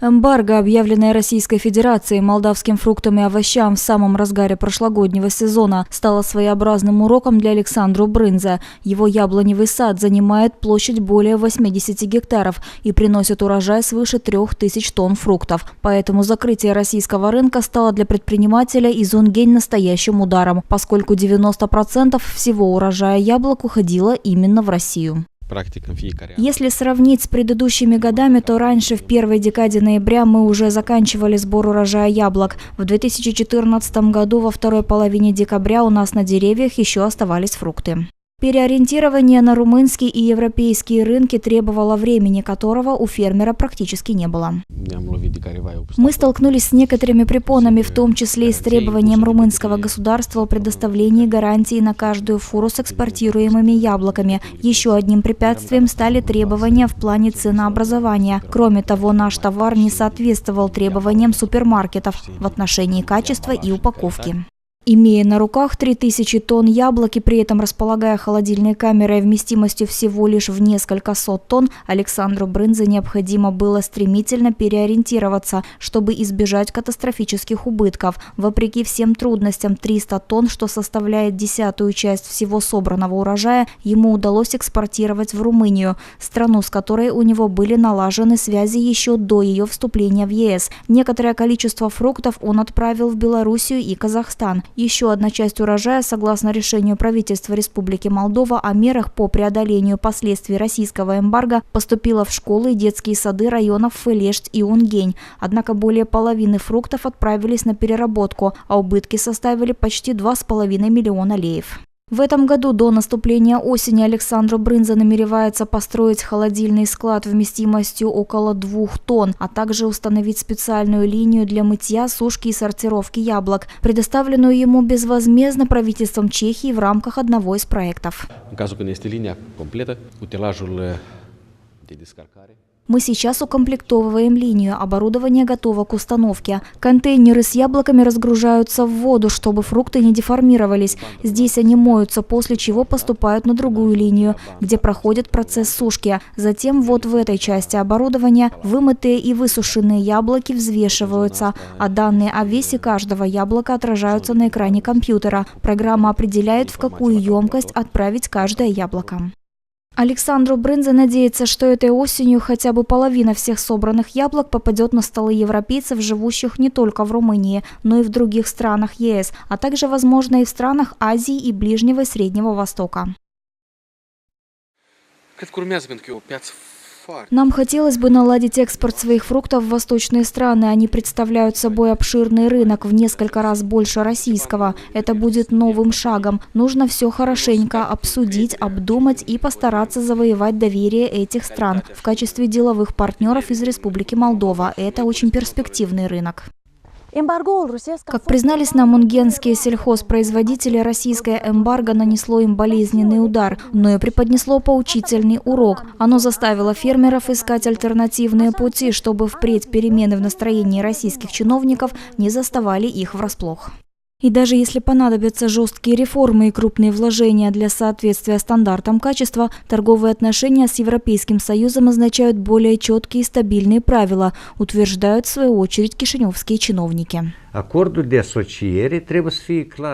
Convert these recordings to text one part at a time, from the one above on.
Эмбарго, объявленное Российской Федерацией молдавским фруктам и овощам в самом разгаре прошлогоднего сезона, стало своеобразным уроком для Александра Брынзе. Его яблоневый сад занимает площадь более 80 гектаров и приносит урожай свыше 3000 тонн фруктов. Поэтому закрытие российского рынка стало для предпринимателя из Унгень настоящим ударом, поскольку 90% всего урожая яблок уходило именно в Россию. Если сравнить с предыдущими годами, то раньше, в первой декаде ноября, мы уже заканчивали сбор урожая яблок. В 2014 году во второй половине декабря у нас на деревьях еще оставались фрукты. Переориентирование на румынские и европейские рынки требовало времени, которого у фермера практически не было. Мы столкнулись с некоторыми препонами, в том числе и с требованием румынского государства о предоставлении гарантии на каждую фуру с экспортируемыми яблоками. Еще одним препятствием стали требования в плане ценообразования. Кроме того, наш товар не соответствовал требованиям супермаркетов в отношении качества и упаковки. Имея на руках 3000 тонн яблок и при этом располагая холодильной камерой вместимостью всего лишь в несколько сот тонн, Александру Брынзе необходимо было стремительно переориентироваться, чтобы избежать катастрофических убытков. Вопреки всем трудностям, 300 тонн, что составляет 10-ю часть всего собранного урожая, ему удалось экспортировать в Румынию, страну, с которой у него были налажены связи еще до ее вступления в ЕС. Некоторое количество фруктов он отправил в Белоруссию и Казахстан. Еще одна часть урожая, согласно решению правительства Республики Молдова о мерах по преодолению последствий российского эмбарго, поступила в школы и детские сады районов Фелешт и Унгень. Однако более половины фруктов отправились на переработку, а убытки составили почти 2,5 миллиона леев. В этом году до наступления осени Александр Брынзе намеревается построить холодильный склад вместимостью около 2 тонн, а также установить специальную линию для мытья, сушки и сортировки яблок, предоставленную ему безвозмездно правительством Чехии в рамках одного из проектов. Мы сейчас укомплектовываем линию, оборудование готово к установке. Контейнеры с яблоками разгружаются в воду, чтобы фрукты не деформировались. Здесь они моются, после чего поступают на другую линию, где проходит процесс сушки. Затем вот в этой части оборудования вымытые и высушенные яблоки взвешиваются, а данные о весе каждого яблока отражаются на экране компьютера. Программа определяет, в какую емкость отправить каждое яблоко. Александр Брынзе надеется, что этой осенью хотя бы половина всех собранных яблок попадет на столы европейцев, живущих не только в Румынии, но и в других странах ЕС, а также, возможно, и в странах Азии и Ближнего и Среднего Востока. Нам хотелось бы наладить экспорт своих фруктов в восточные страны. Они представляют собой обширный рынок, в несколько раз больше российского. Это будет новым шагом. Нужно все хорошенько обсудить, обдумать и постараться завоевать доверие этих стран в качестве деловых партнеров из Республики Молдова. Это очень перспективный рынок. Как признались нам унгенские сельхозпроизводители, российское эмбарго нанесло им болезненный удар, но и преподнесло поучительный урок. Оно заставило фермеров искать альтернативные пути, чтобы впредь перемены в настроении российских чиновников не заставали их врасплох. И даже если понадобятся жесткие реформы и крупные вложения для соответствия стандартам качества, торговые отношения с Европейским Союзом означают более четкие и стабильные правила, утверждают в свою очередь кишиневские чиновники.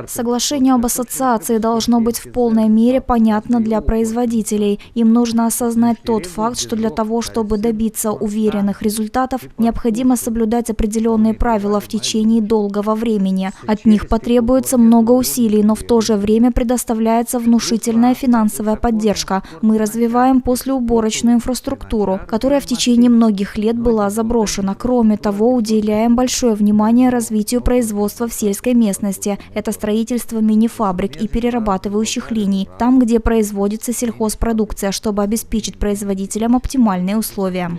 Соглашение об ассоциации должно быть в полной мере понятно для производителей. Им нужно осознать тот факт, что для того, чтобы добиться уверенных результатов, необходимо соблюдать определенные правила в течение долгого времени. От них потребуется много усилий, но в то же время предоставляется внушительная финансовая поддержка. Мы развиваем послеуборочную инфраструктуру, которая в течение многих лет была заброшена. Кроме того, уделяем большое внимание развитию производства в сельской местности. Это строительство мини-фабрик и перерабатывающих линий, там, где производится сельхозпродукция, чтобы обеспечить производителям оптимальные условия.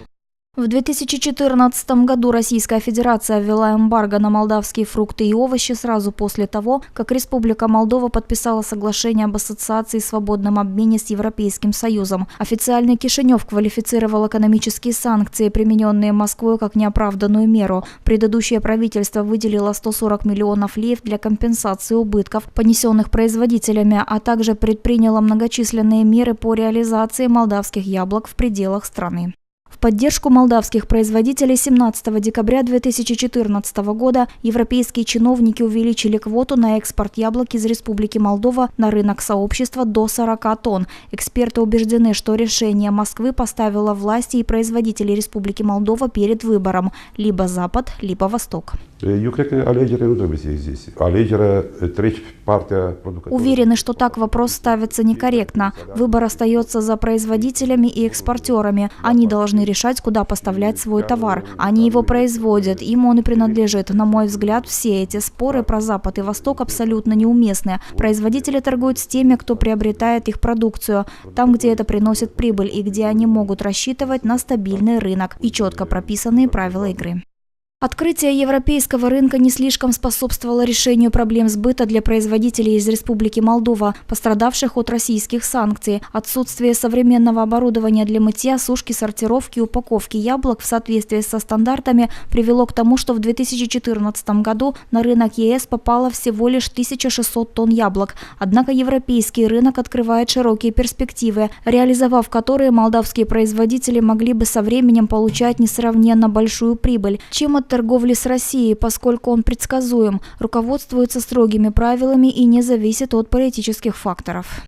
В 2014 году Российская Федерация ввела эмбарго на молдавские фрукты и овощи сразу после того, как Республика Молдова подписала соглашение об ассоциации и свободном обмене с Европейским Союзом. Официальный Кишинев квалифицировал экономические санкции, примененные Москвой, как неоправданную меру. Предыдущее правительство выделило 140 миллионов леев для компенсации убытков, понесенных производителями, а также предприняло многочисленные меры по реализации молдавских яблок в пределах страны. В поддержку молдавских производителей 17 декабря 2014 года европейские чиновники увеличили квоту на экспорт яблок из Республики Молдова на рынок сообщества до 40 тонн. Эксперты убеждены, что решение Москвы поставило власти и производителей Республики Молдова перед выбором – либо Запад, либо Восток. Уверены, что так вопрос ставится некорректно. Выбор остается за производителями и экспортерами. Они должны решать, куда поставлять свой товар. Они его производят, им он и принадлежит. На мой взгляд, все эти споры про Запад и Восток абсолютно неуместны. Производители торгуют с теми, кто приобретает их продукцию, там, где это приносит прибыль и где они могут рассчитывать на стабильный рынок и четко прописанные правила игры. Открытие европейского рынка не слишком способствовало решению проблем сбыта для производителей из Республики Молдова, пострадавших от российских санкций. Отсутствие современного оборудования для мытья, сушки, сортировки и упаковки яблок в соответствии со стандартами привело к тому, что в 2014 году на рынок ЕС попало всего лишь 1600 тонн яблок. Однако европейский рынок открывает широкие перспективы, реализовав которые молдавские производители могли бы со временем получать несравненно большую прибыль, чем от торговли с Россией, поскольку он предсказуем, руководствуется строгими правилами и не зависит от политических факторов.